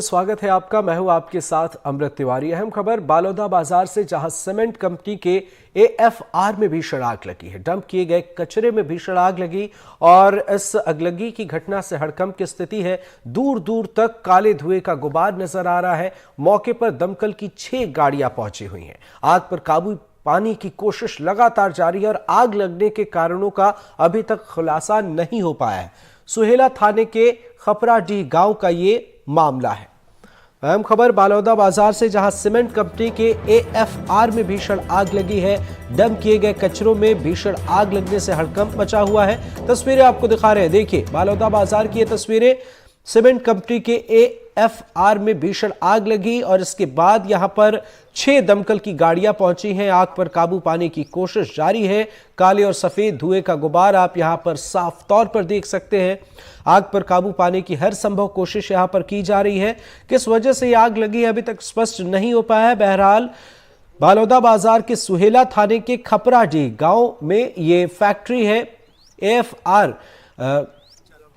स्वागत है आपका। मैं हूं आपके साथ अमृत तिवारी। अहम खबर बालोदा बाजार से, जहां सीमेंट कंपनी के एएफआर में भीषण आग लगी है। डंप किए गए कचरे में भीषण आग लगी और इस अगलगी की घटना से हड़कंप की स्थिति है। दूर दूर तक काले धुएं का गुबार नजर आ रहा है। मौके पर दमकल की 6 गाड़ियां पहुंची हुई हैं। आग पर काबू पाने की कोशिश लगातार जारी है और आग लगने के कारणों का अभी तक खुलासा नहीं हो पाया है। सुहेला थाने के खपराडीह गांव का ये मामला है। अहम खबर बालोदा बाजार से, जहां सीमेंट कंपनी के एएफआर में भीषण आग लगी है। डंप किए गए कचरों में भीषण आग लगने से हड़कंप मचा हुआ है। तस्वीरें आपको दिखा रहे हैं, देखिए बालोदा बाजार की ये तस्वीरें। सीमेंट कंपनी के एएफआर में भीषण आग लगी और इसके बाद यहां पर 6 दमकल की गाड़ियां पहुंची हैं। आग पर काबू पाने की कोशिश जारी है। काले और सफेद धुएं का गुबार आप यहां पर साफ तौर पर देख सकते हैं। आग पर काबू पाने की हर संभव कोशिश यहां पर की जा रही है। किस वजह से यह आग लगी है अभी तक स्पष्ट नहीं हो पाया है। बहरहाल बालोदा बाजार के सुहेला थाने के खपराडीह गांव में ये फैक्ट्री है। एएफआर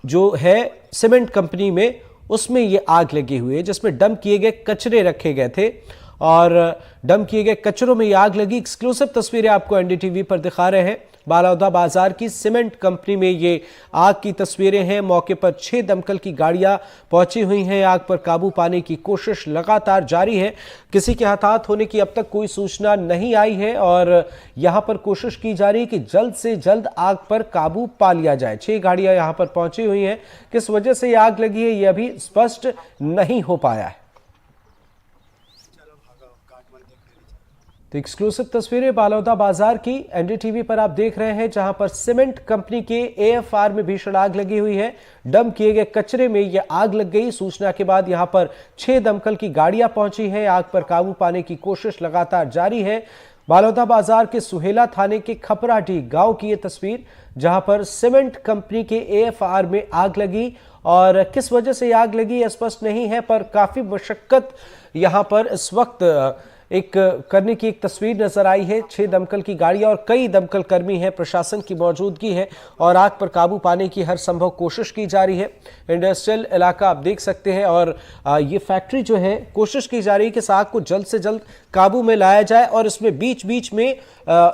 जो है सीमेंट कंपनी में, उसमें ये आग लगी हुई है, जिसमें डंप किए गए कचरे रखे गए थे और डंप किए गए कचरों में ये आग लगी। एक्सक्लूसिव तस्वीरें आपको एनडीटीवी पर दिखा रहे हैं। बालोदा बाजार की सीमेंट कंपनी में ये आग की तस्वीरें हैं। मौके पर 6 दमकल की गाड़ियां पहुंची हुई हैं। आग पर काबू पाने की कोशिश लगातार जारी है। किसी के हताहत होने की अब तक कोई सूचना नहीं आई है और यहां पर कोशिश की जा रही है कि जल्द से जल्द आग पर काबू पा लिया जाए। 6 गाड़ियां यहां पर पहुंची हुई हैं। किस वजह से यह आग लगी है यह अभी स्पष्ट नहीं हो पाया है। तो एक्सक्लूसिव तस्वीरें बालोदा बाजार की एनडीटीवी पर आप देख रहे हैं, जहां पर सीमेंट कंपनी के एएफआर में भीषण आग लगी हुई है। डंप किए गए कचरे में यह आग लग गई। सूचना के बाद यहां पर 6 दमकल की गाड़ियां पहुंची हैं। आग पर काबू पाने की कोशिश लगातार जारी है। बालोदा बाजार के सुहेला थाने के खपराडीह गांव की यह तस्वीर, जहां पर सीमेंट कंपनी के एएफआर में आग लगी और किस वजह से आग लगी यह स्पष्ट नहीं है, पर काफी मशक्कत यहां पर इस वक्त एक करने की एक तस्वीर नजर आई है। 6 दमकल की गाड़ियां और कई दमकल कर्मी हैं, प्रशासन की मौजूदगी है और आग पर काबू पाने की हर संभव कोशिश की जा रही है। इंडस्ट्रियल इलाका आप देख सकते हैं और ये फैक्ट्री जो है, कोशिश की जा रही है कि इस आग को जल्द से जल्द काबू में लाया जाए और इसमें बीच बीच में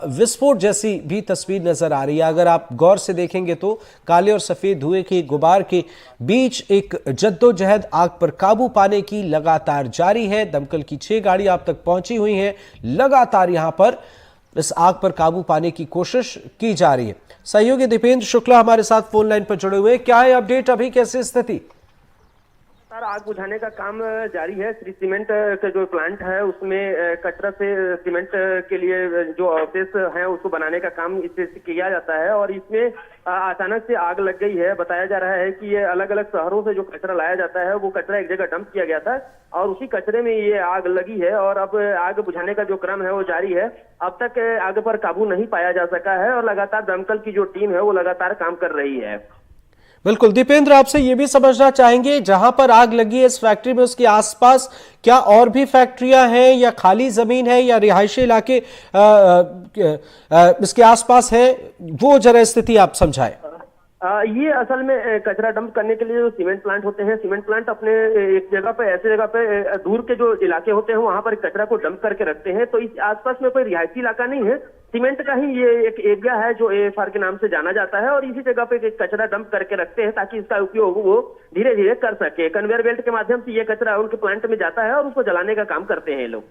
विस्फोट जैसी भी तस्वीर नजर आ रही है। अगर आप गौर से देखेंगे तो काले और सफेद धुएं के गुबार के बीच एक जद्दोजहद आग पर काबू पाने की लगातार जारी है। दमकल की 6 गाड़ी आप तक पहुंची हुई हैं। लगातार यहां पर इस आग पर काबू पाने की कोशिश की जा रही है। सहयोगी दीपेंद्र शुक्ला हमारे साथ फोन लाइन पर जुड़े हुए हैं। क्या है अपडेट, अभी कैसी स्थिति? आग बुझाने का काम जारी है। श्री सीमेंट का जो प्लांट है उसमें कचरा से सीमेंट के लिए जो अवशेष है उसको बनाने का काम इससे किया जाता है और इसमें अचानक से आग लग गई है। बताया जा रहा है कि ये अलग अलग शहरों से जो कचरा लाया जाता है वो कचरा एक जगह डंप किया गया था और उसी कचरे में ये आग लगी है और अब आग बुझाने का जो क्रम है वो जारी है। अब तक आग पर काबू नहीं पाया जा सका है और लगातार दमकल की जो टीम है वो लगातार काम कर रही है। बिल्कुल दीपेंद्र, आपसे ये भी समझना चाहेंगे, जहां पर आग लगी है इस फैक्ट्री में, उसके आसपास क्या और भी फैक्ट्रियां हैं या खाली जमीन है या रिहायशी इलाके इसके आसपास है, वो जरा स्थिति आप समझाएं। ये असल में कचरा डंप करने के लिए जो सीमेंट प्लांट होते हैं, सीमेंट प्लांट अपने एक जगह पे, ऐसे जगह पे दूर के जो इलाके होते हैं वहां पर कचरा को डंप करके रखते हैं। तो इस आसपास में कोई रिहायशी इलाका नहीं है, सीमेंट का ही ये एक एरिया है जो एएफआर के नाम से जाना जाता है और इसी जगह पे कचरा डंप करके रखते हैं ताकि इसका उपयोग वो धीरे धीरे कर सके। कन्वेयर बेल्ट के माध्यम से ये कचरा उनके प्लांट में जाता है और उसको जलाने का काम करते हैं लोग।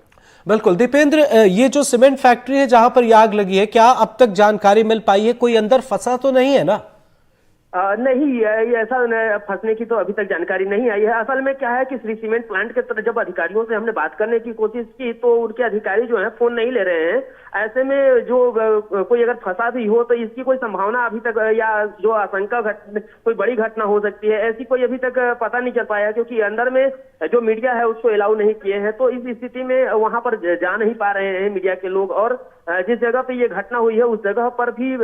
बिल्कुल दीपेंद्र, ये जो सीमेंट फैक्ट्री है जहां पर ये आग लगी है, क्या अब तक जानकारी मिल पाई है? कोई अंदर फंसा तो नहीं है ना? नहीं, ये ऐसा फंसने की तो अभी तक जानकारी नहीं आई है। असल में क्या है कि श्री सीमेंट प्लांट के तरफ जब अधिकारियों से हमने बात करने की कोशिश की तो उनके अधिकारी जो है फोन नहीं ले रहे हैं। ऐसे में जो कोई अगर फंसा भी हो तो इसकी कोई संभावना अभी तक या जो आशंका कोई बड़ी घटना हो सकती है, ऐसी कोई अभी तक पता नहीं चल पाया क्योंकि अंदर में जो मीडिया है उसको अलाउ नहीं किए हैं। तो इस स्थिति में वहां पर जा नहीं पा रहे हैं मीडिया के लोग और जिस जगह पे ये घटना हुई है उस जगह पर भी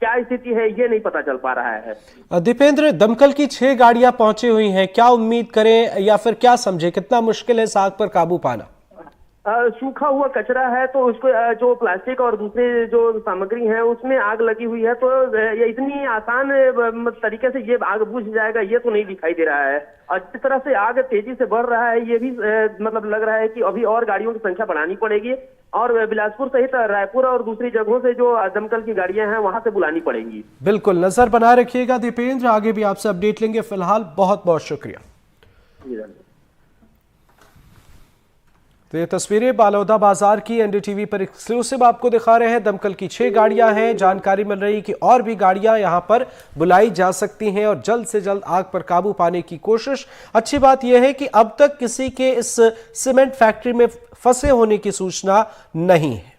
क्या स्थिति है ये नहीं पता चल पा रहा है। दीपेंद्र, दमकल की 6 गाड़ियां पहुंची हुई हैं, क्या उम्मीद करें या फिर क्या समझे, कितना मुश्किल है इस आग पर काबू पाना? सूखा हुआ कचरा है, तो उसको जो प्लास्टिक और दूसरे जो सामग्री है उसमें आग लगी हुई है, तो ये इतनी आसान तरीके से ये आग बुझ जाएगा ये तो नहीं दिखाई दे रहा है। और जिस तरह से आग तेजी से बढ़ रहा है ये भी मतलब लग रहा है कि अभी और गाड़ियों की संख्या बढ़ानी पड़ेगी और बिलासपुर सहित रायपुर और दूसरी जगहों से जो दमकल की गाड़ियां हैं वहां से बुलानी पड़ेंगी। बिल्कुल, नजर बनाए रखिएगा दीपेंद्र, आगे भी आपसे अपडेट लेंगे। फिलहाल बहुत बहुत शुक्रिया। तो ये तस्वीरें बालोदा बाजार की एनडीटीवी पर एक्सक्लूसिव आपको दिखा रहे हैं। दमकल की 6 गाड़ियां हैं। जानकारी मिल रही है कि और भी गाड़ियां यहां पर बुलाई जा सकती हैं और जल्द से जल्द आग पर काबू पाने की कोशिश। अच्छी बात यह है कि अब तक किसी के इस सीमेंट फैक्ट्री में फंसे होने की सूचना नहीं है।